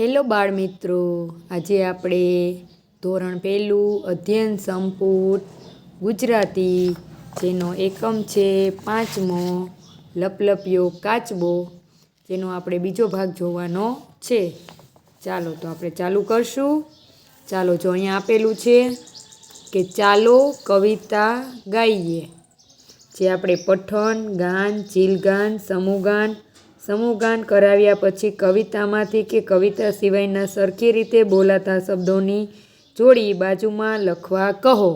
Hello બાળ મિત્રો, આજે આપણે ધોરણ પહેલું અધ્યયન સંપુટ ગુજરાતી જેનો એકમ છે 5મો લપલપિયો કાચબો, જેનો આપણે બીજો ભાગ જોવાનો છે. ચાલો તો આપણે ચાલુ કરશું. ચાલો જો અહીંયા આપેલું છે કે ચાલો કવિતા ગાઈએ. જે આપણે પઠન, ગાન, ચીલગાન, સમૂહગાન કરાવ્યા પછી કવિતામાંથી કે કવિતા સિવાયના સરખી રીતે બોલાતા શબ્દોની જોડી બાજુમાં લખવા કહો.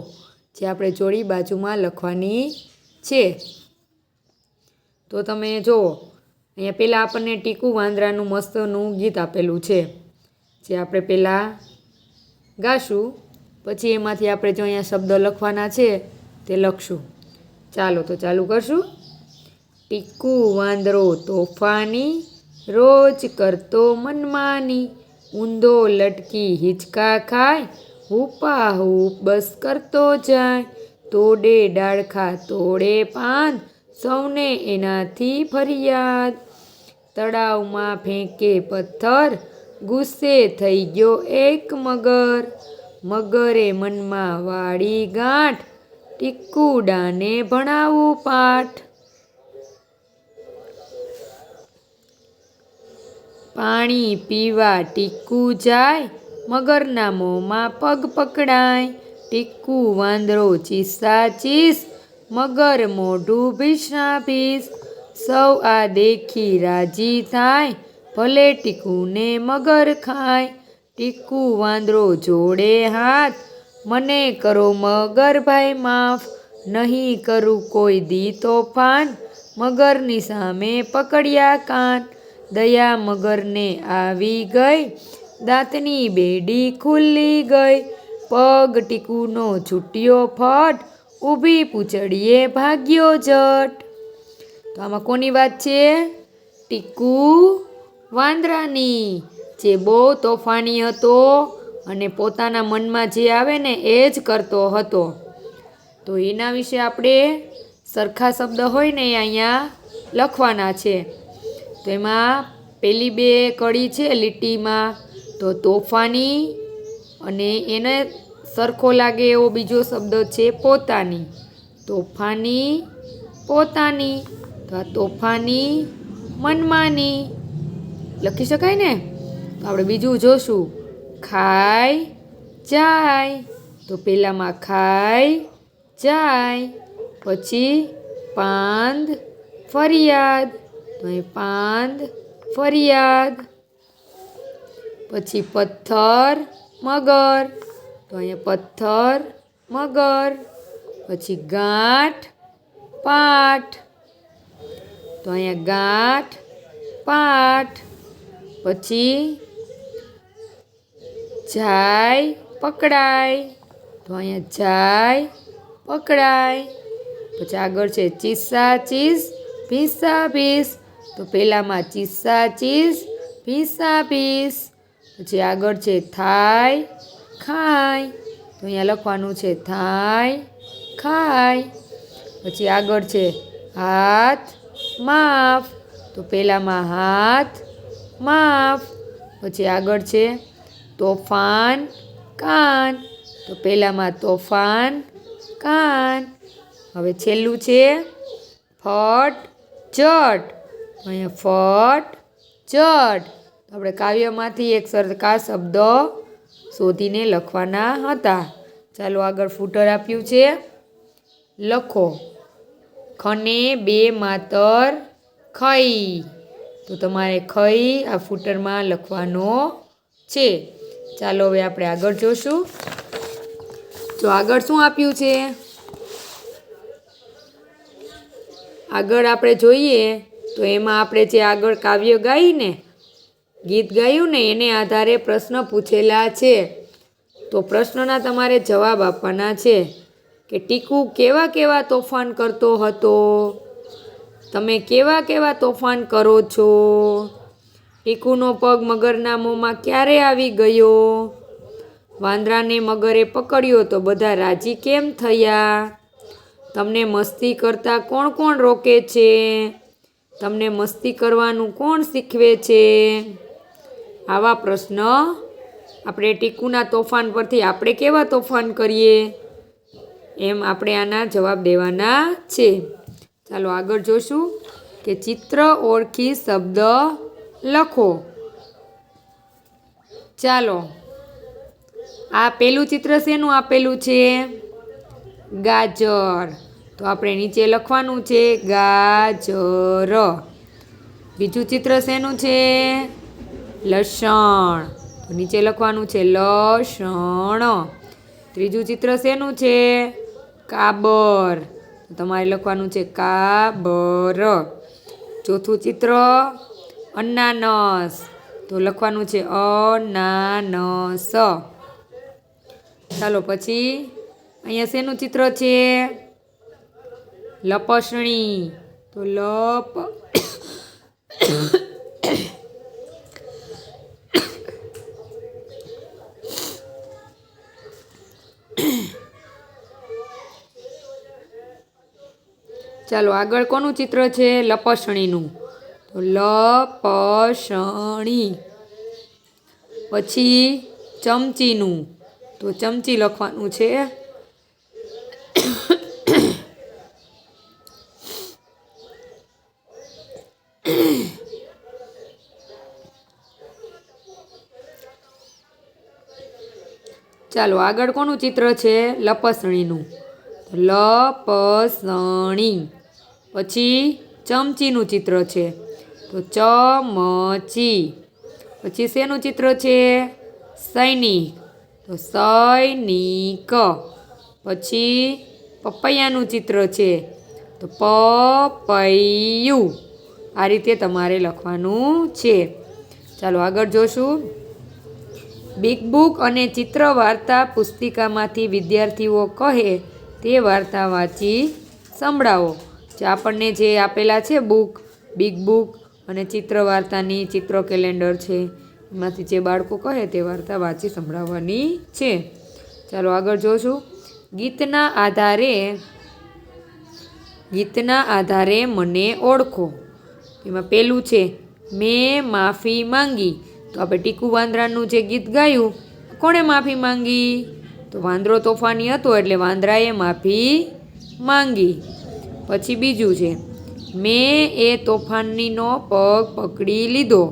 જે આપણે જોડી બાજુમાં લખવાની છે. તો તમે જુઓ, અહીંયા પહેલાં આપણને ટીકુ વાંદરાનું મસ્તનું ગીત આપેલું છે, જે આપણે પહેલાં ગાશું, પછી એમાંથી આપણે જો અહીંયા શબ્દો લખવાના છે તે લખશું. ચાલો તો ચાલુ કરશું. ટીકુ વાંદરો તોફાની, રોજ કરતો મનમાની, ઊંધો લટકી હિંચકા ખાય, હુપા હૂપ બસ કરતો જાય, તોડે ડાળખા તોડે પાન, સૌને એનાથી ફરિયાદ, તળાવમાં ફેંકે પથ્થર, ગુસ્સે થઈ ગયો એક મગર, મગરે મનમાં વાળી ગાંઠ, ટીકુડાને ભણાવું પાઠ. પાણી પીવા ટીકુ જાય, મગરના મોંમાં પગ પકડાય, ટીકુ વાંદરો ચીસા ચીસ, મગર મોઢું ભીસા ભીસ, સૌ આ દેખી રાજી થાય, ભલે ટીકુને મગર ખાય, ટીકુ વાંદરો જોડે હાથ, મને કરો મગર ભાઈ માફ, નહીં કરું કોઈ દી તોફાન, મગરની સામે પકડ્યા કાન, દયા મગરને આવી ગઈ, દાંતની બેડી ખુલ્લી ગઈ, પગ ટીકુનો છૂટ્યો ફટ, ઊભી પૂંછડીએ ભાગ્યો જટ. તો આમાં કોની વાત છે? ટીકુ વાંદરાની, જે બહુ તોફાની હતો અને પોતાના મનમાં જે આવે ને એ જ કરતો હતો. તો એના વિશે આપણે સરખા શબ્દ હોય ને એ અહીંયા લખવાના છે. તો એમાં પહેલી બે કડી છે લીટીમાં, તો તોફાની, અને એને સરખો લાગે એવો બીજો શબ્દ છે પોતાની. તોફાની, પોતાની. તો આ તોફાની, મનમાની લખી શકાય ને. તો આપણે બીજું જોશું. ખાય જાય, તો પહેલામાં ખાય જાય, પછી પાંદ ફરિયાદ, તો અહીં પાંદ ફરિયાદ, પછી પથ્થર મગર, તો અહીંયા પથ્થર મગર, પછી ગાંઠ પાઠ, તો અહીંયા ગાંઠ પાઠ, પછી જાય પકડાય, તો અહીંયા જાય પકડાય, પછી આગળ છે ચીસા ચીસ ભીસા ભીસ, તો પહેલામાં ચીસા ચીસ ભીસા ભીસ, પછી આગળ છે થાય ખાય, તો અહીંયા લખવાનું છે થાય ખાય, પછી આગળ છે હાથ માફ, તો પહેલામાં હાથ માફ, પછી આગળ છે તોફાન કાન, તો પહેલામાં તોફાન કાન. હવે છેલ્લું છે ફટ જટ, તો અહીંયા ફટ જટ. તો આપણે કાવ્યમાંથી એક સરખા શબ્દો શોધીને લખવાના હતા. ચાલો આગળ ફૂટર આપ્યું છે, લખો. ખને બે માતર ખઈ, તો તમારે ખઈ આ ફૂટરમાં લખવાનો છે. ચાલો હવે આપણે આગળ જોશું. તો આગળ શું આપ્યું છે? આગળ આપણે જોઈએ તો એમાં આપણે જે આગળ કાવ્ય ગાઈને ગીત ગાયું ને એને આધારે પ્રશ્ન પૂછેલા છે. તો પ્રશ્નના તમારે જવાબ આપવાના છે કે ટીકુ કેવા કેવા તોફાન કરતો હતો, તમે કેવા કેવા તોફાન કરો છો, ટીકુનો પગ મગરના મોંમાં ક્યારે આવી ગયો, વાંદરાને મગરે પકડ્યો તો બધા રાજી કેમ થયા, તમને મસ્તી કરતા કોણ કોણ રોકે છે, તમને મસ્તી કરવાનું કોણ શીખવે છે, આવા પ્રશ્ન આપણે ટીકુના તોફાન પરથી આપણે કેવા તોફાન કરીએ એમ આપણે આના જવાબ દેવાના છે. ચાલો આગળ જોશું કે ચિત્ર ઓળખી શબ્દ લખો. ચાલો આ પેલું ચિત્ર શેનું આપેલું છે? ગાજર. તો આપણે નીચે લખવાનું છે ગાજર. બીજું ચિત્ર શેનું છે? લસણ. તો નીચે લખવાનું છે લસણ. ત્રીજું ચિત્ર શેનું છે? કાબર. તો તમારે લખવાનું છે કાબર. ચોથું ચિત્ર અનાનસ. તો લખવાનું છે અનાનસ. ચાલો પછી અહીંયા શેનું ચિત્ર છે? લપસણી. તો ચાલો આગળ કોનું ચિત્ર છે? લપસણીનું. તો લપસણી. પછી ચમચીનું. તો ચમચી લખવાનું છે. ચાલો આગળ કોનું ચિત્ર છે? લપસણીનું. લપસણી. પછી ચમચીનું ચિત્ર છે. તો ચમચી. પછી શેનું ચિત્ર છે? સૈનિક. તો સૈનિક. પછી પપૈયાનું ચિત્ર છે. તો પપૈયું. આ રીતે તમારે લખવાનું છે. ચાલો આગળ જોશું. બિગ બુક અને ચિત્ર વાર્તા પુસ્તિકામાંથી વિદ્યાર્થીઓ કહે તે વાર્તા વાંચી સંભળાવો. જે આપણને જે આપેલા છે બુક, બિગ બુક અને ચિત્ર વાર્તાની ચિત્ર કેલેન્ડર છે, એમાંથી જે બાળકો કહે તે વાર્તા વાંચી સંભળાવવાની છે. ચાલો આગળ જોશું. ગીતના આધારે મને ઓળખો. એમાં પહેલું છે મેં માફી માંગી. તો આપણે ટીકુ વાંદરાનું જે ગીત ગાયું, કોણે માફી માંગી? તો વાંદરો તોફાની હતો એટલે વાંદરાએ માફી માંગી. પછી બીજું છે મેં એ તોફાનીનો પગ પકડી લીધો.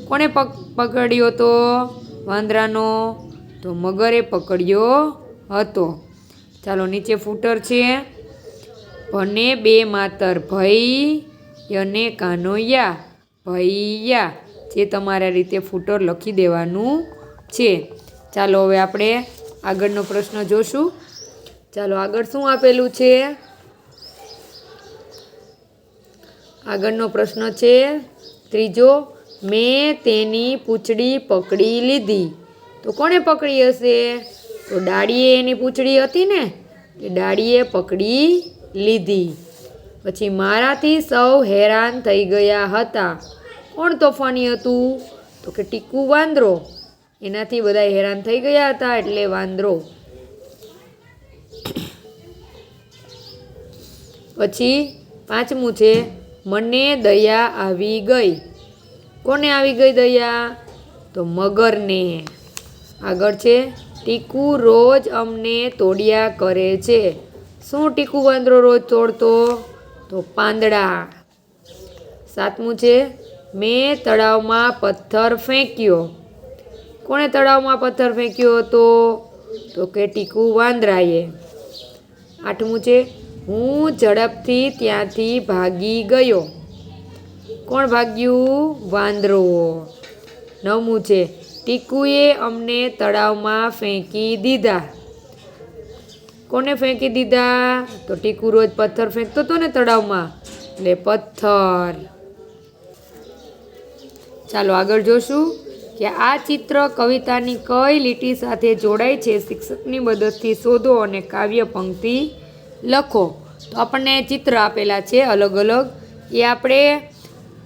કોણે પકડ્યો હતો વાંદરાનો? તો મગરે પકડ્યો હતો. ચાલો નીચે ફૂટર છે. ભને બે માતર ભઈ અને કાનોયા ભૈયા. જે તમારા રીતે ફૂટર લખી દેવાનું છે. ચાલો હવે આપણે આગળનો પ્રશ્ન જોશું. ચાલો આગળ શું આપેલું છે? આગળનો પ્રશ્ન છે ત્રીજો. મેં તેની પૂંછડી પકડી લીધી. તો કોણે પકડી હશે? તો ડાળીએ એની પૂંછડી હતી ને, એ ડાળીએ પકડી લીધી. પછી મારાથી સૌ હેરાન થઈ ગયા હતા. કોણ તોફાની હતું? તો કે ટીકુ વાંદરો. એનાથી બધા હેરાન થઈ ગયા હતા એટલે વાંદરો. પછી પાંચમું છે મને દયા આવી ગઈ. કોને આવી ગઈ દયા? તો મગરને. આગળ છે ટીકુ રોજ અમને તોડ્યા કરે છે. શું ટીકુ વાંદરો રોજ તોડતો? તો પાંદડા. સાતમું છે મેં તળાવમાં પથ્થર ફેંક્યો. કોણે તળાવમાં પથ્થર ફેંક્યો હતો? તો કે ટીકુ વાંદરાએ. આઠમું છે હું ઝડપથી ત્યાંથી ભાગી ગયો. કોણ ભાગ્યું? વાંદરો. નવમું છે ટીકુએ અમને તળાવમાં ફેંકી દીધા. કોને ફેંકી દીધા? તો ટીકુ રોજ પથ્થર ફેંકતો હતો ને તળાવમાં, એટલે પથ્થર. ચાલો આગળ જોશું કે આ ચિત્ર કવિતાની કઈ લીટી સાથે જોડાય છે. શિક્ષકની મદદથી શોધો અને કાવ્ય પંક્તિ લખો. તો આપણને ચિત્ર આપેલા છે અલગ અલગ, એ આપણે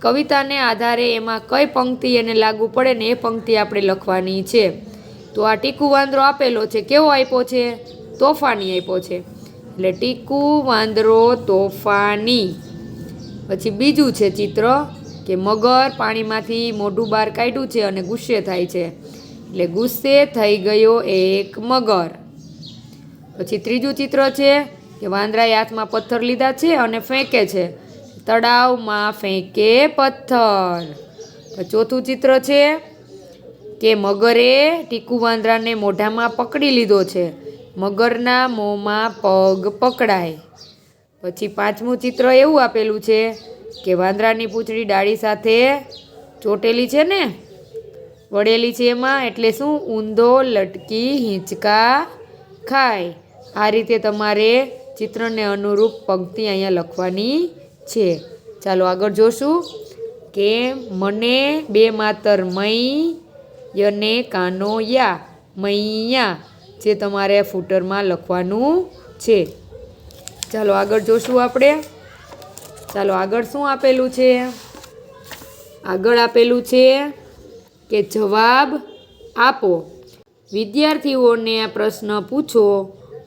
કવિતાને આધારે એમાં કઈ પંક્તિ એને લાગુ પડે ને એ પંક્તિ આપણે લખવાની છે. તો આ ટીકુ વાંદરો આપેલો છે, કેવો આપ્યો છે? તોફાની આપ્યો છે, એટલે ટીકુ વાંદરો તોફાની. પછી બીજું છે ચિત્ર કે મગર પાણીમાંથી મોઢું બહાર કાઢ્યું છે અને ગુસ્સે થાય છે, એટલે ગુસ્સે થઈ ગયો એક મગર. પછી ત્રીજું ચિત્ર છે કે વાંદરાએ હાથમાં પથ્થર લીધા છે અને ફેંકે છે, તળાવમાં ફેંકે પથ્થર. ચોથું ચિત્ર છે કે મગરે ટીકુ વાંદરાને મોઢામાં પકડી લીધો છે, મગરના મોંમાં પગ પકડાય. પછી પાંચમું ચિત્ર એવું આપેલું છે કે વાંદરાની પૂંછડી ડાળી સાથે ચોટેલી છે ને, વળેલી છે એમાં, એટલે શું? ઊંધો લટકી હિંચકા ખાય. આ રીતે તમારે ચિત્રને અનુરૂપ પંક્તિ અહીંયા લખવાની છે. ચાલો આગળ જોશું કે મને બે માતર મઈ યને કાનો યા મૈયા, જે તમારે ફૂટરમાં લખવાનું છે. ચાલો આગળ જોશું આપણે. ચાલો આગળ શું આપેલું છે? આગળ આપેલું છે કે જવાબ આપો. વિદ્યાર્થીઓને આ પ્રશ્ન પૂછો,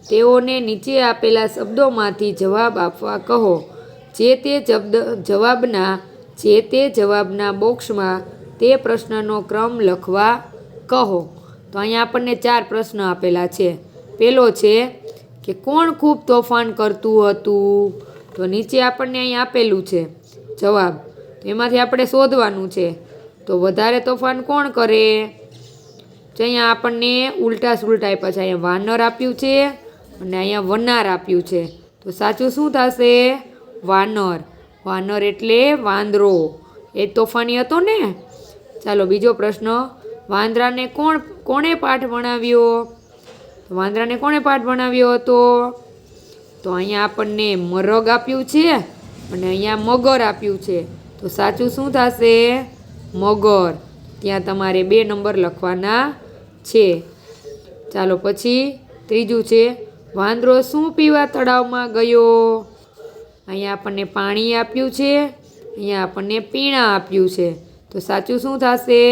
તેઓને નીચે આપેલા શબ્દોમાંથી જવાબ આપવા કહો. જે તે જવાબના બોક્સમાં તે પ્રશ્નનો ક્રમ લખવા કહો. તો અહીંયા આપણને 4 પ્રશ્ન આપેલા છે. પહેલો છે કે કોણ ખૂબ તોફાન કરતું હતું? તો નીચે આપણને અહીં આપેલું છે જવાબ, તો એમાંથી આપણે શોધવાનું છે. તો વધારે તોફાન કોણ કરે? તો અહીંયા આપણને ઉલટા સુલટા આપ્યા છે. અહીંયા વાનર આપ્યું છે અને અહીંયા વનાર આપ્યું છે. તો સાચું શું થશે? વાનર. વાનર એટલે વાંદરો, એ તોફાની હતો ને. ચાલો બીજો પ્રશ્ન, વાંદરાને કોણે પાઠ ભણાવ્યો? તો વાંદરાને કોણે પાઠ ભણાવ્યો હતો? તો અહીંયા આપણને મરગ આપ્યું છે અને અહીંયા મગર આપ્યું છે. તો સાચું શું થશે? મગર. ત્યાં તમારે 2 નંબર લખવાના છે. ચાલો પછી ત્રીજું છે, વાંદરો શું પીવા તળાવમાં ગયો? અહીંયા આપણને પાણી આપ્યું છે, અહીંયા આપણને પીણા આપ્યું છે. તો સાચું શું થશે?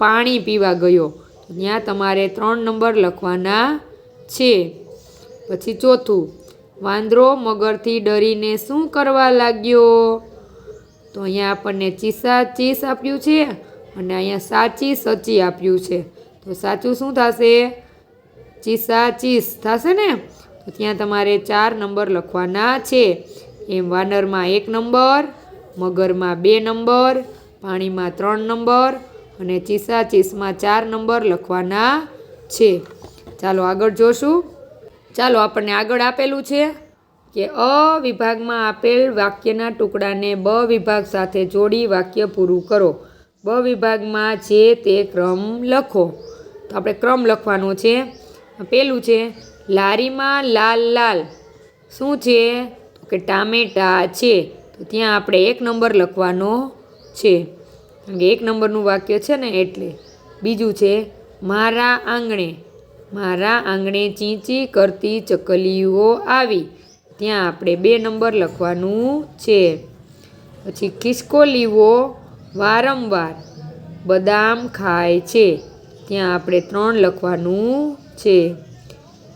પાણી પીવા ગયો. ત્યાં તમારે 3 નંબર લખવાના છે. પછી ચોથું, વાંદરો મગરથી ડરીને શું કરવા લાગ્યો? તો અહીંયા આપણને ચીસા ચીસ આપ્યું છે અને અહીંયા સાચી સચી આપ્યું છે. તો સાચું શું થશે? ચીસા ચીસ થશે ને. તો ત્યાં તમારે 4 નંબર લખવાના છે. એમ વાનરમાં 1 નંબર, મગરમાં 2 નંબર, પાણીમાં 3 નંબર અને ચીસા ચીસમાં 4 નંબર લખવાના છે. ચાલો આગળ જોશું. ચાલો આપણને આગળ આપેલું છે કે અ વિભાગમાં આપેલ વાક્યના ટુકડાને બ વિભાગ સાથે જોડી વાક્ય પૂરું કરો. બ વિભાગમાં છે તે ક્રમ લખો. તો આપણે ક્રમ લખવાનો છે. પહેલું છે, લારીમાં લાલ લાલ શું છે? તો કે ટામેટા છે. તો ત્યાં આપણે 1 નંબર લખવાનો છે, કારણ કે 1 નંબરનું વાક્ય છે ને એટલે. બીજું છે, મારા આંગણે ચીંચી કરતી ચકલીઓ આવી. ત્યાં આપણે 2 નંબર લખવાનું છે. પછી ખિસકોલીઓ વારંવાર બદામ ખાય છે. ત્યાં આપણે 3 લખવાનું છે.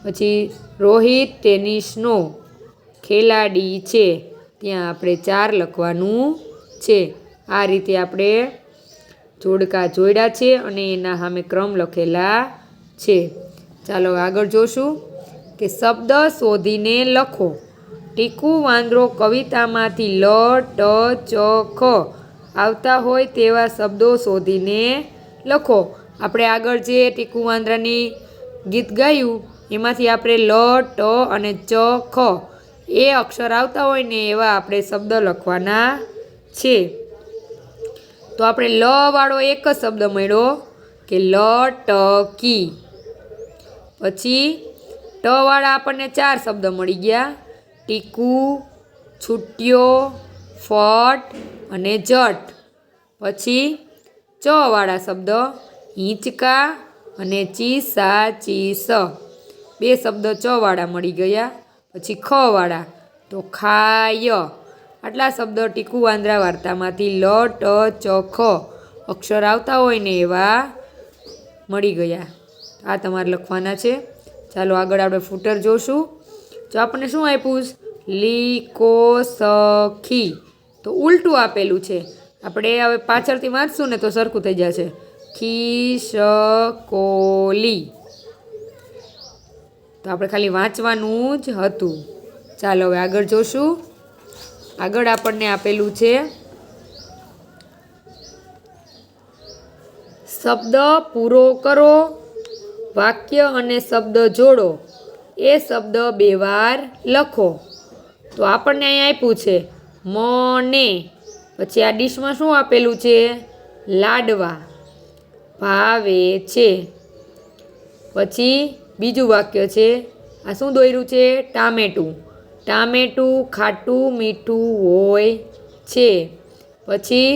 પછી રોહિત ટેનિસનો ખેલાડી છે. ત્યાં આપણે 4 લખવાનું છે. આ રીતે આપણે જોડકા જોડ્યા છે અને એના સામે ક્રમ લખેલા છે. ચાલો આગળ જોશું કે શબ્દ શોધીને લખો. ટીકુ વાંદરો કવિતામાંથી લ, ટ, ચ, ખ આવતા હોય તેવા શબ્દો શોધીને લખો. આપણે આગળ જે ટીકુ વાંદરાની ગીત ગાયું એમાંથી આપણે લ, ટ અને ચ, ખ એ અક્ષર આવતા હોય ને એવા આપણે શબ્દ લખવાના છે. તો આપણે લ વાળો એક જ શબ્દ મળ્યો કે લટકી. પછી ટ વાળા આપણને 4 શબ્દ મળી ગયા, ટીકુ, છૂટ્યો, ફટ અને જટ. પછી ચ વાળા શબ્દ હિંચકા અને ચીસા ચીસ, 2 શબ્દ ચ વાળા મળી ગયા. પછી ખ વાળા તો ખાય. આટલા શબ્દ ટીકુ વાંદરા વાર્તામાંથી લ, ટ, ચ, ખ અક્ષર આવતા હોય ને એવા મળી ગયા. આ તમારે લખવાના છે. ચાલો આગળ આપણે ફૂટર જોશું. તો આપણને શું આપ્યું? લીકો સખી. તો ઉલટું આપેલું છે. આપણે હવે પાછળથી વાંચશું ને તો સરખું થઈ જશે. ખિસકોલી. તો આપણે ખાલી વાંચવાનું જ હતું. ચાલો હવે આગળ જોશું. આગળ આપણને આપેલું છે શબ્દ પૂરો કરો, વાક્ય અને શબ્દ જોડો, એ શબ્દ 2 વાર લખો. તો આપણને અહીંયા આપ્યું છે મને, પછી આ ડીશમાં શું આપેલું છે? લાડવા ભાવે છે. પછી બીજું વાક્ય છે, આ શું દોર્યું છે? ટામેટું. ટામેટું ખાટું મીઠું હોય છે. પછી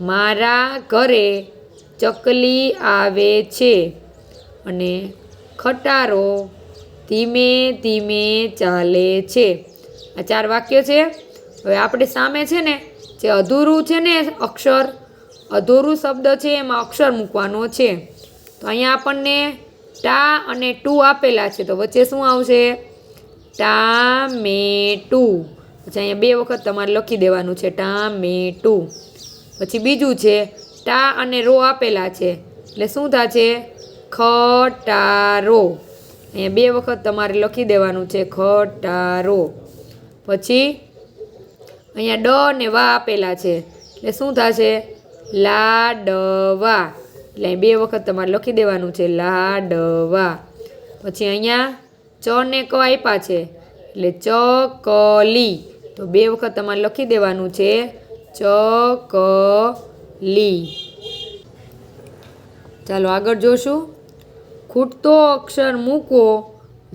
મારા ઘરે ચકલી આવે છે અને ખટારો ધીમે ધીમે ચાલે છે. આ 4 વાક્ય છે. હવે આપણે સામે છે ને જે અધૂરું છે ને અક્ષર, અધૂરું શબ્દ છે એમાં અક્ષર મૂકવાનો છે. તો અહીંયા આપણને ટા અને ટુ આપેલા છે, તો વચ્ચે શું આવશે? ટામેટું. પછી અહીંયા 2 વખત તમારે લખી દેવાનું છે ટામેટું. પછી બીજું છે ટા અને રો આપેલા છે, એટલે શું થશે? ખટારો. અહીંયા 2 વખત તમારે લખી દેવાનું છે ખટારો. પછી અહીંયા ડ અને વા આપેલા છે, એટલે શું થશે? લાડવા. એટલે 2 વખત તમારે લખી દેવાનું છે લાડવા. પછી અહીંયા ચ ને ક આપ્યા છે, એટલે ચકલી. તો 2 વખત તમારે લખી દેવાનું છે ચકલી. ચાલો આગળ જોશું. ખૂટતો અક્ષર મૂકો,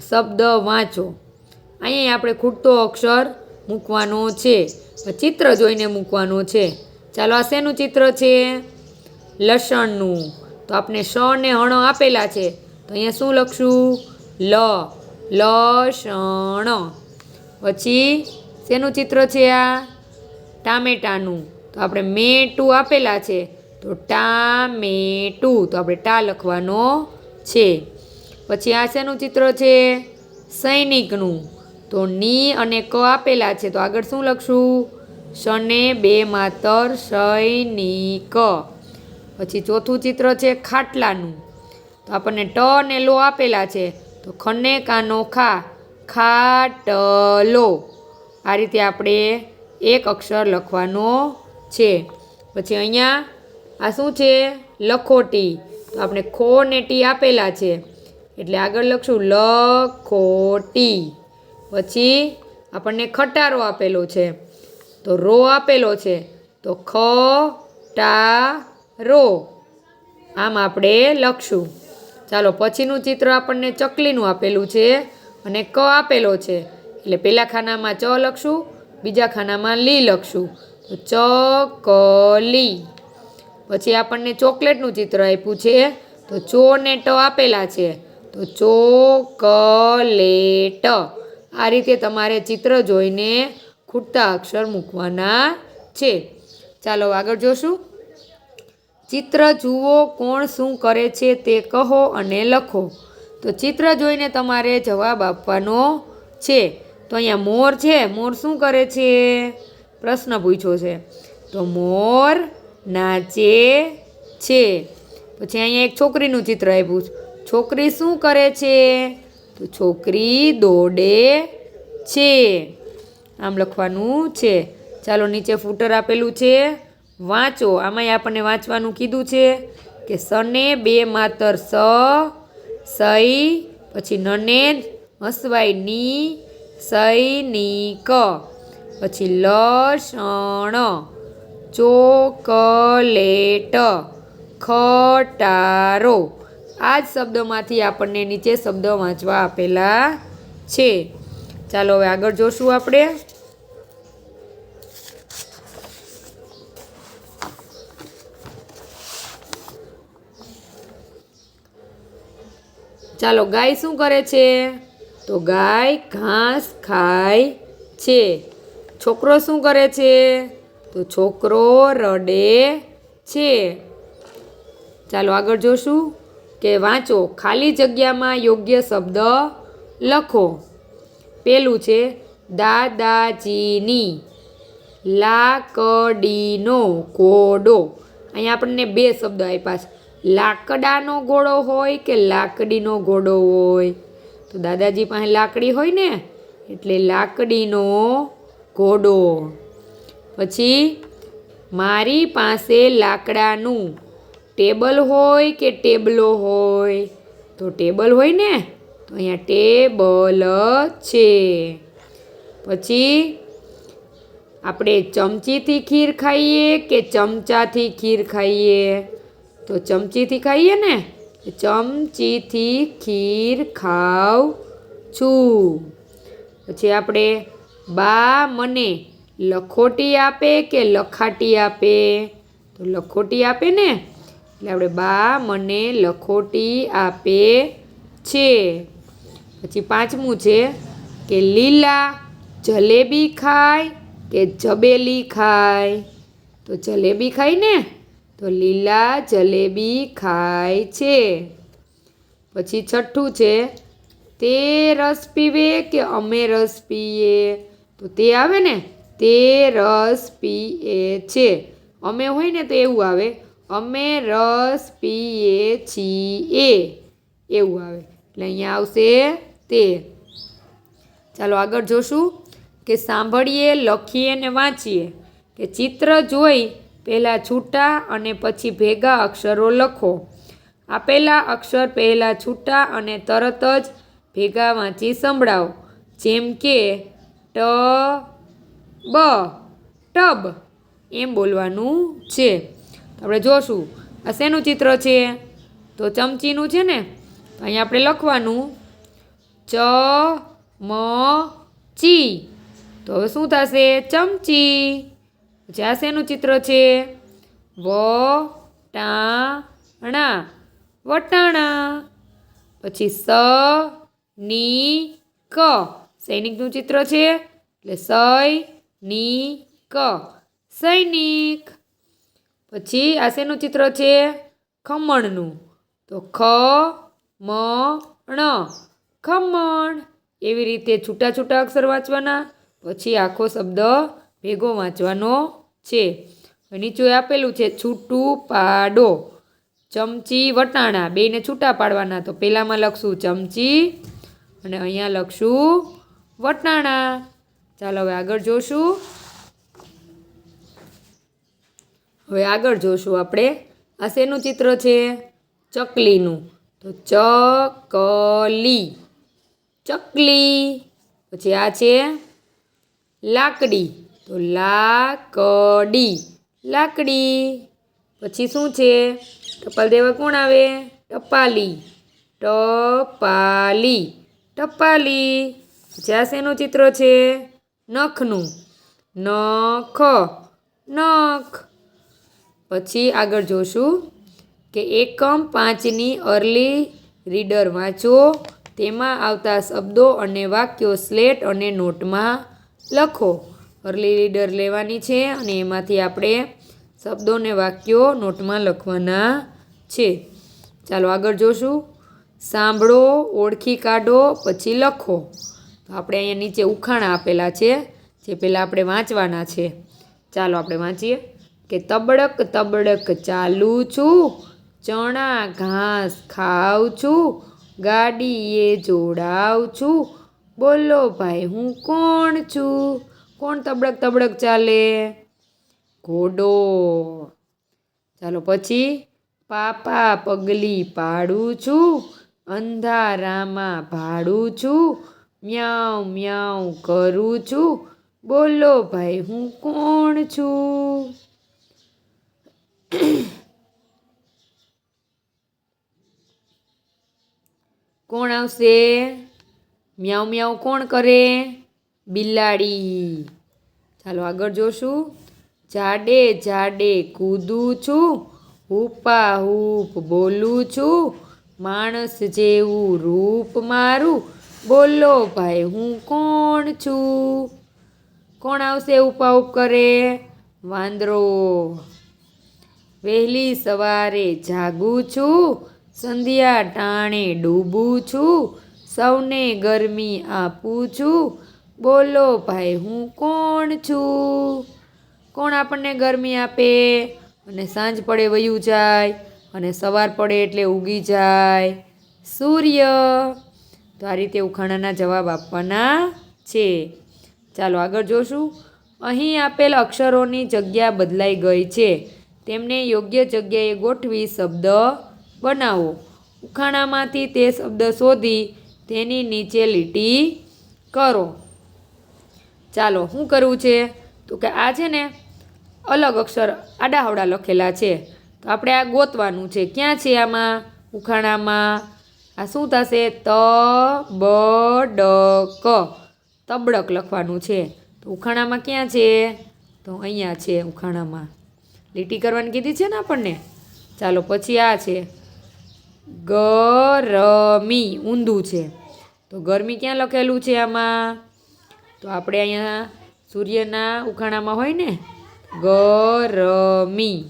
શબ્દ વાંચો. અહીંયા આપણે ખૂટતો અક્ષર મૂકવાનો છે, ચિત્ર જોઈને મૂકવાનો છે. ચાલો આ શેનું ચિત્ર છે? લસણનું. તો આપણે શ ને હણ આપેલા છે, તો અહીંયા શું લખશું? લસણ. પછી શેનું ચિત્ર છે? આ ટામેટાનું. તો આપણે મેટું આપેલા છે, તો ટામેટું. તો આપણે ટા લખવાનો છે. પછી આ શેનું ચિત્ર છે? સૈનિકનું. તો ની અને ક આપેલા છે, તો આગળ શું લખશું? શને 2 માતર સૈનિક. પછી ચોથું ચિત્ર છે ખાટલાનું. તો આપણને ટ અને લો આપેલા છે, તો ખને કાનો ખા, ખાટલો. આ રીતે આપણે એક અક્ષર લખવાનો છે. પછી અહીંયા આ શું છે? લખોટી. તો આપણે ખો ને ટી આપેલા છે, એટલે આગળ લખશું લખોટી. પછી આપણને ખટારો આપેલો છે, તો રો આપેલો છે, તો ખટારો. આમ આપણે લખશું. ચાલો પછીનું ચિત્ર આપણને ચકલીનું આપેલું છે અને ક આપેલો છે, એટલે પહેલા ખાનામાં ચ લખશું, બીજા ખાનામાં લી લખશું, તો ચકલી. પછી આપણને ચોકલેટનું ચિત્ર આપ્યું છે, તો ચો ને ટ આપેલા છે, તો ચોકલેટ. આ રીતે તમારે ચિત્ર જોઈને ખૂટતા અક્ષર મૂકવાના છે. ચાલો આગળ જોશું. ચિત્ર જુઓ, કોણ શું કરે છે તે કહો અને લખો. તો ચિત્ર જોઈને તમારે જવાબ આપવાનો છે. તો અહીંયા મોર છે, મોર શું કરે છે? પ્રશ્ન પૂછ્યો છે, તો મોર નાચે છે. પછી અહીંયા એક છોકરીનું ચિત્ર આપ્યું છે, છોકરી શું કરે છે? તો છોકરી દોડે છે. આમ લખવાનું છે. ચાલો નીચે ફૂટર આપેલું છે, વાંચો. આમાંય આપણને વાંચવાનું કીધું છે કે સને 2 માતર સ, સઈ, પછી નને હસવાઈ ની, સૈનિક, પછી લસણ, ચોકલેટ, ખટારો. આ જ શબ્દોમાંથી આપણને નીચે શબ્દ વાંચવા આપેલા છે. ચાલો હવે આગળ જોશું આપણે. ચાલો ગાય શું કરે છે? તો ગાય ઘાસ ખાય છે. છોકરો શું કરે છે? તો છોકરો રડે છે. ચાલો આગળ જોશું કે વાંચો, ખાલી જગ્યામાં યોગ્ય શબ્દ લખો. પેલું છે દાદાજીની. લાકડીનો ઘોડો. અહીંયા આપણને બે શબ્દ આપ્યા છે. લાકડાનો ઘોડો હોય કે લાકડીનો ઘોડો હોય? તો દાદાજી પાસે લાકડી હોય ને, એટલે લાકડીનો ઘોડો. પછી મારી પાસે લાકડાનું ટેબલ હોય કે ટેબલો હોય? તો ટેબલ હોય ને, તો અહીંયા ટેબલ છે. પછી આપણે ચમચીથી ખીર ખાઈએ કે ચમચાથી ખીર ખાઈએ? તો ચમચીથી ખાઈએ ને, ચમચીથી ખીર ખાઉં છું. પછી આપણે બા મને લખોટી આપે કે લખાટી આપે? તો લખોટી આપે ને, એટલે આપણે બા મને લખોટી આપે છે. પછી પાંચમું છે કે લીલા જલેબી ખાય કે જબેલી ખાય? તો જલેબી ખાય ને, તો લીલા જલેબી ખાય છે. પછી છઠ્ઠું છે તે રસ પીવે કે અમે રસ પીએ? તો તે આવે ને, તે રસ પીએ છે. અમે હોય ને તો એવું આવે, અમે રસ પીએ છીએ, એવું આવે. એટલે અહીંયા આવશે તે. ચાલો આગળ જોશું કે સાંભળીએ, લખીએ ને વાંચીએ. કે ચિત્ર જોઈ પહેલાં છૂટા અને પછી ભેગા અક્ષરો લખો. આપેલા અક્ષર પહેલાં છૂટા અને તરત જ ભેગા વાંચી સંભળાવો. જેમ કે ટ બ, ટબ, એમ બોલવાનું છે. આપણે જોશું આ શેનું ચિત્ર છે? તો ચમચીનું છે ને. તો અહીંયા આપણે લખવાનું ચ મ ચી. તો હવે શું થશે? ચમચી. પછી આ શેનું ચિત્ર છે? વટાણા, વટાણા. પછી સ ની ક, સૈનિકનું ચિત્ર છે, એટલે સૈનિક, સૈનિક. પછી આ શેનું ચિત્ર છે? ખમણનું. તો ખ મ ણ, ખમણ. એવી રીતે છૂટા છૂટા અક્ષર વાંચવાના, પછી આખો શબ્દ ભેગો વાંચવાનો છે. નીચે આપેલું છે છૂટું પાડો. ચમચી વટાણા બેને છૂટા પાડવાના. તો પહેલામાં લખશું ચમચી અને અહીંયા લખશું વટાણા. ચાલો હવે આગળ જોશું. આપણે આ શેનું ચિત્ર છે? ચકલીનું. તો ચકલી, ચકલી. પછી આ છે લાકડી. તો લાકડી, લાકડી. પછી શું છે? ટપાલ દેવા કોણ આવે? ટપાલી, ટપાલી, ટપાલી. પછી આ શેનું ચિત્ર છે? નખનું. નખ, નખ. પછી આગળ જોશું કે એકમ 5ની અર્લી રીડર વાંચો. તેમાં આવતા શબ્દો અને વાક્યો સ્લેટ અને નોટમાં લખો. અર્લી રીડર લેવાની છે અને એમાંથી આપણે શબ્દો અને વાક્યો નોટમાં લખવાના છે. ચાલો આગળ જોશું. સાંભળો, ઓળખી કાઢો, પછી લખો. તો આપણે અહીંયા નીચે ઉખાણા આપેલા છે, જે પહેલાં આપણે વાંચવાના છે. ચાલો આપણે વાંચીએ કે તબડક તબડક ચાલું છું, ચણા ઘાસ ખાઉં છું, ગાડીએ જોડાઉં છું, બોલો ભાઈ હું કોણ છું? કોણ તબડક તબડક ચાલે? ઘોડો. ચાલો પછી પાપા પગલી પાડું છું, અંધારામાં ભાડું છું, મ્યાઉ મ્યાઉ કરું છું, બોલો ભાઈ હું કોણ છું? કોણ આવશે? મ્યાઉ મ્યાઉ કોણ કરે? બિલાડી. ચાલો આગળ જોશું. જાડે જાડે કૂદું છું, હુપા હૂપ બોલું છું, માણસ જેવું રૂપ મારું, બોલો ભાઈ હું કોણ છું? કોણ આવશે હુપા હૂપ કરે? વાંદરો. વહેલી સવારે જાગું છું, સંધ્યા ટાણે ડૂબું છું, સૌને ગરમી આપું છું, બોલો ભાઈ હું કોણ છું? કોણ આપણને ગરમી આપે? અને સાંજ પડે વયું જાય અને સવાર પડે એટલે ઉગી જાય સૂર્ય. તો આ રીતે ઉખાણાના જવાબ આપવાના છે. ચાલો આગળ જોશું. અહીં આપેલ અક્ષરોની જગ્યા બદલાઈ ગઈ છે, તેમને યોગ્ય જગ્યાએ ગોઠવી શબ્દ બનાવો. ઉખાણામાંથી તે શબ્દ શોધી તેની નીચે લીટી કરો. ચાલો શું કરવું છે? તો કે આ છે ને અલગ અક્ષર આડાહવડા લખેલા છે, તો આપણે આ ગોતવાનું છે. ક્યાં છે આમાં ઉખાણામાં? આ શું થશે? તબડક, તબડક લખવાનું છે. તો ઉખાણામાં ક્યાં છે? તો અહીંયા છે ઉખાણામાં. લીટી કરવાની કીધી છે ને આપણને. ચાલો પછી આ છે ગરમી, ઊંધું છે. તો ગરમી ક્યાં લખેલું છે આમાં? તો આપણે અહીંયા સૂર્યના ઉખાણામાં હોય ને ગરમી.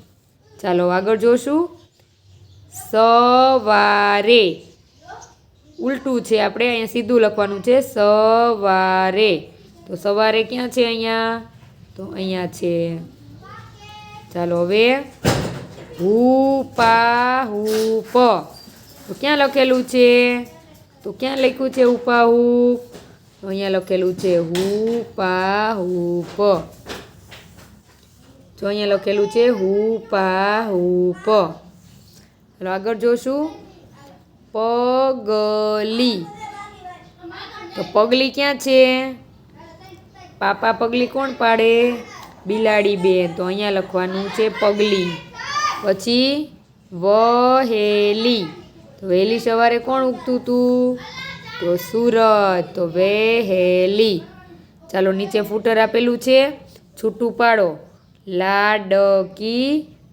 ચાલો આગળ જોશું. સવારે, ઉલટું છે, આપણે અહીંયા સીધું લખવાનું છે સવારે. તો સવારે ક્યાં છે અહીંયા? તો અહીંયા છે. ચાલો હવે હુપાહુપ, તો ક્યાં લખેલું છે? તો ક્યાં લખ્યું છે હુપાહુપ? તો અહીંયા લખેલું છે હુપાહુપ. જો અહીંયા લખેલું છે હુપાહુપ. ચાલો આગળ જોશું. પગલી, તો પગલી ક્યાં છે? પાપા પગલી કોણ પાડે? બિલાડી બેન. તો અહીંયા લખવાનું છે પગલી. પછી વહેલી, તો વહેલી સવારે કોણ ઉગતું હતું? તો સૂરજ. તો વહેલી. ચાલો નીચે ફૂટર આપેલું છે, છૂટું પાડો. લાડકી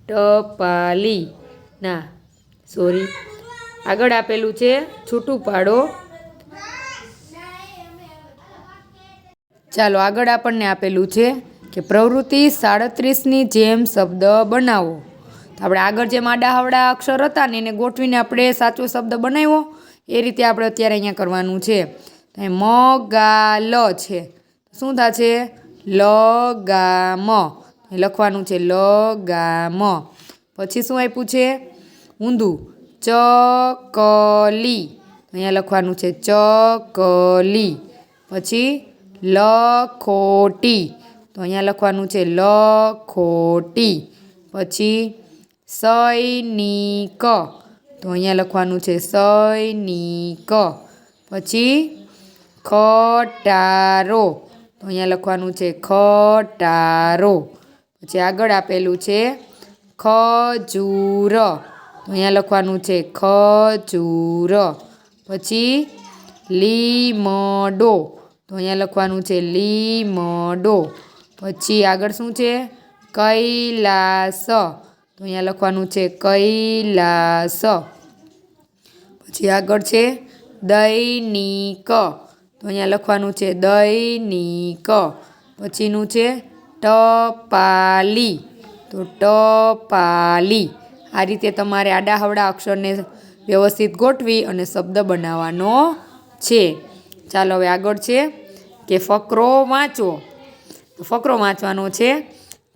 ટપાલી, ના સોરી, આગળ આપેલું છે છૂટું પાડો. ચાલો આગળ આપણને આપેલું છે કે પ્રવૃત્તિ 37ની જેમ શબ્દ બનાવો. તો આપણે આગળ જે આડાહવડા અક્ષર હતા ને એને ગોઠવીને આપણે સાચો શબ્દ બનાવ્યો એ રીતે આપણે અત્યારે અહીંયા કરવાનું છે. મગાલ છે, શું થશે? લગામ, લખવાનું છે લગામ. પછી શું આપ્યું છે? ઊંધું. ચકલી, અહીંયા લખવાનું છે ચકલી. પછી લખોટી, તો અહીંયા લખવાનું છે લખોટી. પછી સૈનિક, તો અહીંયા લખવાનું છે સૈનિક. પછી ખટારો, તો અહીંયા લખવાનું છે ખટારો. પછી આગળ આપેલું છે ખજૂર, તો અહીંયા લખવાનું છે ખજૂર. પછી લીમડો, તો અહીંયા લખવાનું છે લીમડો. પછી આગળ શું છે? કૈલાસ, તો અહીંયા લખવાનું છે કૈલાસ. પછી આગળ છે દૈનિક, તો અહીંયા લખવાનું છે દૈનિક. પછીનું છે ટપાલી, તો ટપાલી. આ રીતે તમારે આડાહવડા અક્ષરને વ્યવસ્થિત ગોઠવી અને શબ્દ બનાવવાનો છે. ચાલો હવે આગળ છે કે ફકરો વાંચો. ફકરો વાંચવાનો છે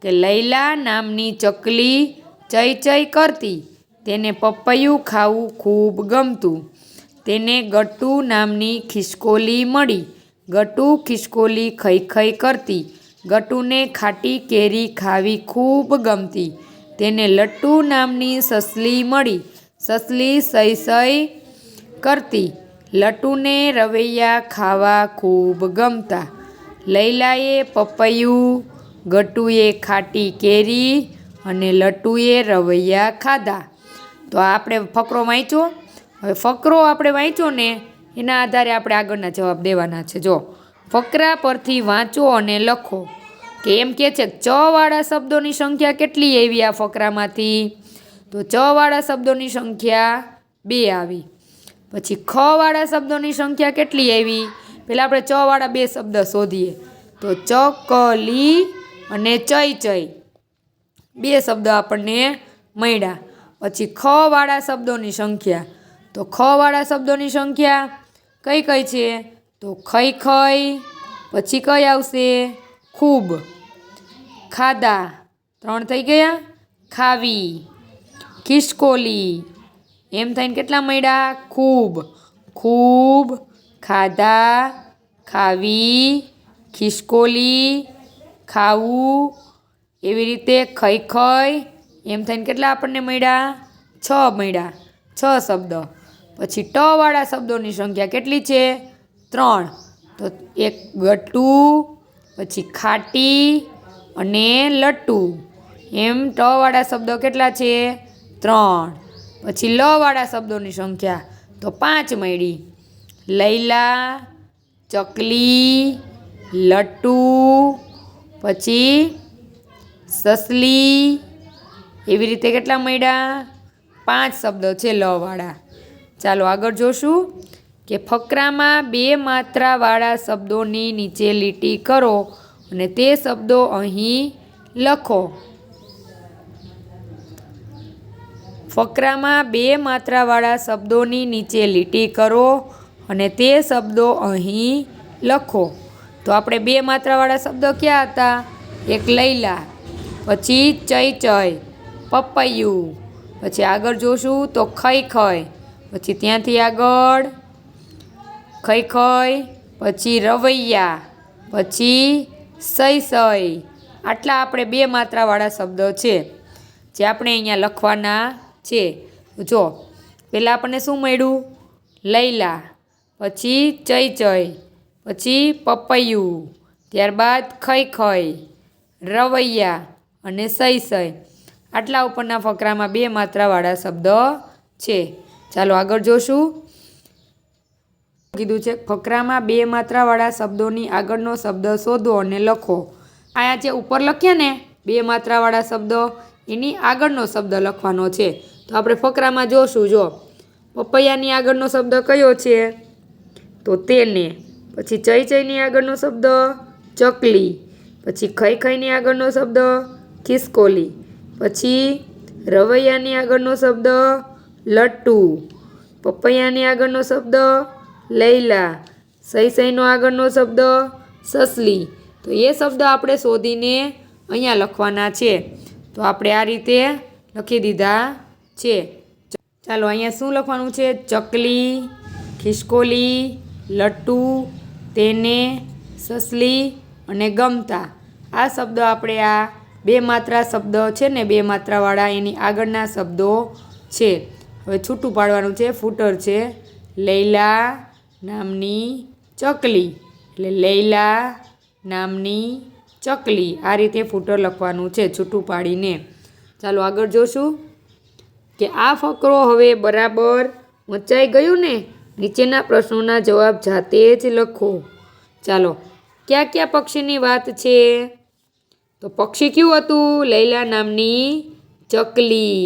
કે લૈલા નામની ચકલી ચઈ ચઈ કરતી, તેને પપૈયું ખાવું ખૂબ ગમતું. તેને ગટ્ટુ નામની ખિસકોલી મળી, ગટ્ટુ ખિસકોલી ખઈ ખઈ કરતી. ગટ્ટુને ખાટી કેરી ખાવી ખૂબ ગમતી. તેને લટ્ટુ નામની સસલી મળી, સસલી સઈ સઈ કરતી. લટ્ટુને રવૈયા ખાવા ખૂબ ગમતા. લૈલાએ પપૈયું, ગટ્ટુએ ખાટી કેરી અને લટ્ટુએ રવૈયા ખાધા. તો આપણે ફકરો વાંચ્યો. હવે ફકરો આપણે વાંચ્યો ને એના આધારે આપણે આગળના જવાબ દેવાના છે. જો ફકરા પરથી વાંચો અને લખો. કે એમ કે છે ચવાળા શબ્દોની સંખ્યા કેટલી આવી આ ફકરામાંથી? તો ચવાળા શબ્દોની સંખ્યા 2 આવી. પછી ખવાળા શબ્દોની સંખ્યા કેટલી આવી? પહેલાં આપણે ચવાળા 2 શબ્દ શોધીએ. તો ચકલી અને ચઈ ચઈ 2 શબ્દ આપણને મળ્યા. પછી ખવાળા શબ્દોની સંખ્યા, તો ખવાળા શબ્દોની સંખ્યા કઈ કઈ છે? તો ખઈ ખઈ, પછી કઈ આવશે? ખૂબ. ખાધા 3 થઈ ગયા. ખાવી, ખિસકોલી, એમ થઈને કેટલા મળ્યા? ખૂબ. ખૂબ, ખાધા, ખાવી, ખિસકોલી, ખાવું. એવી રીતે ખઈ ખઈ, એમ થઈને કેટલા આપણને મળ્યા? 6 મળ્યા. 6 શબ્દ. પછી ટ વાળા શબ્દોની સંખ્યા કેટલી છે? 3. તો એક ગટ્ટુ, પછી ખાટી અને લટ્ટુ. એમ ટ વાળા શબ્દો કેટલા છે? 3. પછી લ વાળા શબ્દોની સંખ્યા તો 5 મળી. લૈલા, ચકલી, લટ્ટુ, પછી સસલી. એવી રીતે કેટલા મળ્યા? 5 શબ્દો છે લ વાળા. ચાલો આગળ જોશું કે ફકરામાં 2 માત્રાવાળા શબ્દોની નીચે લીટી કરો અને તે શબ્દો અહીં લખો. ફકરામાં 2 માત્રાવાળા શબ્દોની નીચે લીટી કરો અને તે શબ્દો અહીં લખો. તો આપણે 2 માત્રાવાળા શબ્દો ક્યાં હતા? એક લૈલા, પછી ચઈ ચઈ, પપૈયું, પછી આગળ જોશું તો ખઈ ખઈ, પછી ત્યાંથી આગળ ખઈ ખઈ, પછી રવૈયા, પછી સઈ સઈ. આટલા આપણે 2 માત્રાવાળા શબ્દો છે જે આપણે અહીંયા લખવાના છે. જો પહેલાં આપણને શું મળ્યું? લૈલા, પછી ચઈ ચઈ, પછી પપૈયું, ત્યારબાદ ખઈ ખઈ, રવૈયા અને સઈ સઈ. આટલા ઉપરના ફકરામાં 2 માત્રાવાળા શબ્દો છે. ચાલો આગળ જોશું. કીધું છે ફકરામાં 2 માત્રાવાળા શબ્દોની આગળનો શબ્દ શોધો અને લખો. આ જે ઉપર લખ્યા ને 2 માત્રાવાળા શબ્દો, એની આગળનો શબ્દ લખવાનો છે. તો આપણે ફકરામાં જોશું. જો પપૈયાની આગળનો શબ્દ કયો છે? તો તેને. પછી ચઈ ચઈની આગળનો શબ્દ ચકલી, પછી ખઈ ખઈની આગળનો શબ્દ ખિસકોલી, પછી રવૈયાની આગળનો શબ્દ લટ્ટુ, પપૈયાની આગળનો શબ્દ લૈલા, સઈ સઈનો આગળનો શબ્દ સસલી. તો એ શબ્દ આપણે શોધીને અહીંયા લખવાના છે. તો આપણે આ રીતે લખી દીધા છે. ચાલો અહીંયા શું લખવાનું છે? ચકલી, ખિસકોલી, લટ્ટુ, તેને, સસલી અને ગમતા. આ શબ્દો આપણે આ 2 માત્રા શબ્દ છે ને 2 માત્રાવાળા, એની આગળના શબ્દો છે. હવે છૂટું પાડવાનું છે. ફૂટર છે લૈલા નામની ચકલી, એટલે લૈલા નામની ચકલી. આ રીતે ફૂટર લખવાનું છે છૂટું પાડીને. ચાલો આગળ જોશું કે આ ફકરો હવે બરાબર વંચાઈ ગયું ને? નીચેના પ્રશ્નોના જવાબ જાતે જ લખો. ચાલો, કયા કયા પક્ષીની વાત છે? તો પક્ષી કયું હતું? લૈલા નામની ચકલી.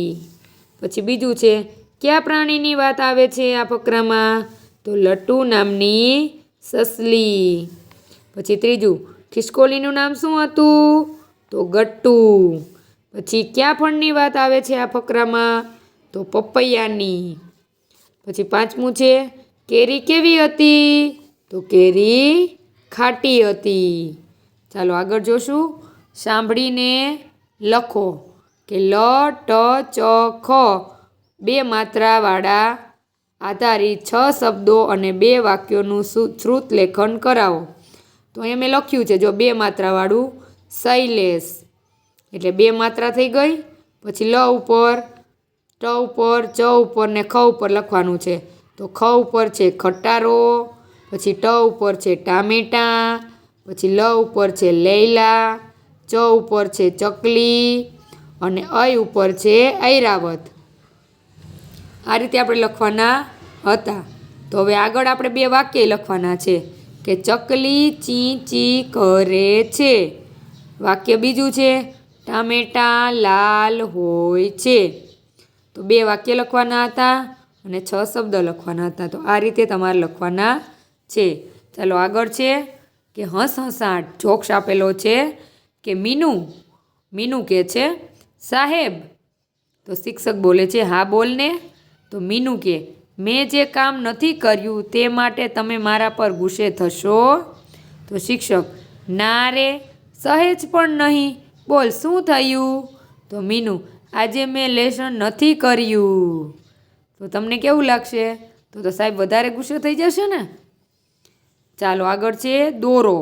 પછી બીજું છે કયા પ્રાણીની વાત આવે છે આ ફકરામાં? તો લટ્ટુ નામની સસલી. પછી ત્રીજું ખિસકોલીનું નામ શું હતું? તો ગટ્ટુ. પછી કયા ફળની વાત આવે છે આ ફકરામાં? તો પપૈયાની. પછી પાંચમું છે કેરી કેવી હતી? તો કેરી ખાટી હતી. ચાલો આગળ જોશું. સાંભળીને લખો કે લ, ટ, ચ, ખ 2 માત્રાવાળા આધારિત 6 શબ્દો અને 2 વાક્યોનું શ્રુત લેખન કરાવો. તો અહીંયા મેં લખ્યું છે જો 2 માત્રાવાળું શૈલેષ, એટલે 2 માત્રા થઈ ગઈ. પછી લ ઉપર, ટ ઉપર, ચ ઉપર ને ખ ઉપર લખવાનું છે. તો ખ ઉપર છે ખટારો, પછી ટ ઉપર છે ટામેટાં, પછી લ ઉપર છે લૈલા, ચ ઉપર છે ચકલી અને અય ઉપર છે ઐરાવત. આ રીતે આપણે લખવાના હતા. તો હવે આગળ આપણે 2 વાક્ય લખવાના છે કે ચકલી ચી ચી કરે છે. વાક્ય બીજું છે ટામેટાં લાલ હોય છે. તો 2 વાક્ય લખવાના હતા અને 6 શબ્દ લખવાના હતા. તો આ રીતે તમારે લખવાના છે. ચાલો આગળ છે કે હસહસાટ જોક્સ આપેલો છે કે મીનુ કહે છે સાહેબ. તો શિક્ષક બોલે છે હા બોલને. તો મીનુ કહે મેં જે કામ નથી કર્યું તે માટે તમે મારા પર ગુસ્સે થશો? તો શિક્ષક ના રે, સહેજ પણ નહીં, બોલ શું થયું? તો મીનુ, આજે મેં લેસન નથી કર્યું. તો તમને કેવું લાગશે? તો સાહેબ વધારે ગુસ્સો થઈ જશે ને. ચાલો આગળ છે દોરો.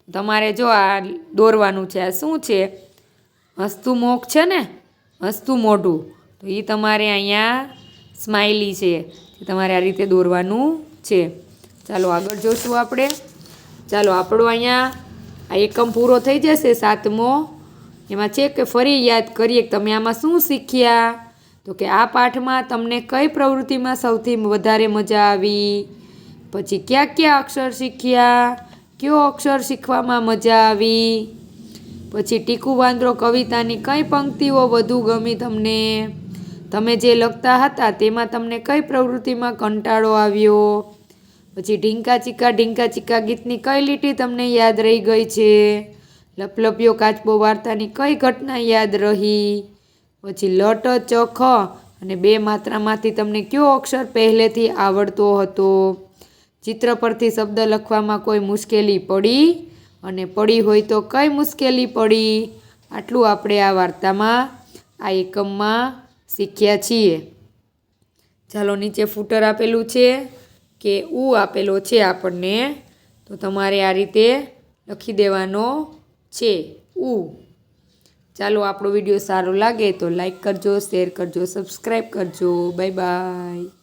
તમારે જો આ દોરવાનું છે. આ શું છે? હસતું મોખ છે ને, હસતું મોઢું. તો એ તમારે અહીંયા સ્માઇલી છે. તમારે આ રીતે દોરવાનું છે. ચાલો આગળ જોશું આપણે. ચાલો આપણો અહીંયા આ એકમ પૂરો થઈ જશે 7મો. એમાં છે કે ફરી યાદ કરીએ કે તમે આમાં શું શીખ્યા. તો કે આ પાઠમાં તમને કઈ પ્રવૃત્તિમાં સૌથી વધારે મજા આવી, પછી કયા કયા અક્ષર શીખ્યા, કયો અક્ષર શીખવામાં મજા આવી, પછી ટીકુ વાંદરો કવિતાની કઈ પંક્તિઓ વધુ ગમી તમને, તમે જે લખતા હતા તેમાં તમને કઈ પ્રવૃત્તિમાં કંટાળો આવ્યો, પછી ઢીંકા ચીકા ગીતની કઈ લીટી તમને યાદ રહી ગઈ છે, લપલપ્યો કાચબો વાર્તાની કઈ ઘટના યાદ રહી, પછી લટ ચ ખ અને 2 માત્રામાંથી તમને કયો અક્ષર પહેલેથી આવડતો હતો, ચિત્ર પરથી શબ્દ લખવામાં કોઈ મુશ્કેલી પડી અને પડી હોય તો કઈ મુશ્કેલી પડી. આટલું આપણે આ વાર્તામાં આ એકમમાં શીખ્યા છીએ. ચાલો નીચે ફૂટર આપેલું છે કે આપેલો છે આપણને, તો તમારે આ રીતે લખી દેવાનો છે ચાલો આપણો વિડીયો સારો લાગે તો લાઈક કરજો, શેર કરજો, સબસ્ક્રાઈબ કરજો. Bye bye.